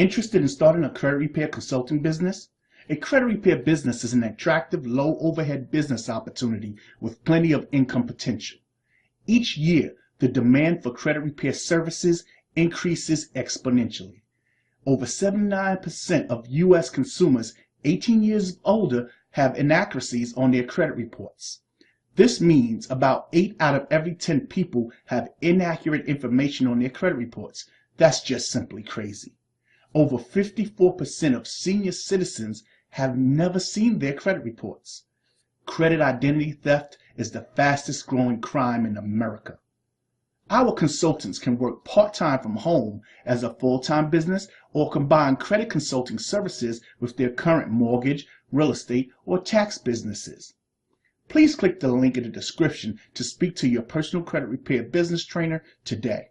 Interested in starting a credit repair consulting business? A credit repair business is an attractive, low overhead business opportunity with plenty of income potential. Each year, the demand for credit repair services increases exponentially. Over 79% of U.S. consumers 18 years older have inaccuracies on their credit reports. This means about 8 out of every 10 people have inaccurate information on their credit reports. That's just simply crazy. Over 54% of senior citizens have never seen their credit reports. Credit identity theft is the fastest growing crime in America. Our consultants can work part-time from home as a full-time business or combine credit consulting services with their current mortgage, real estate, or tax businesses. Please click the link in the description to speak to your personal credit repair business trainer today.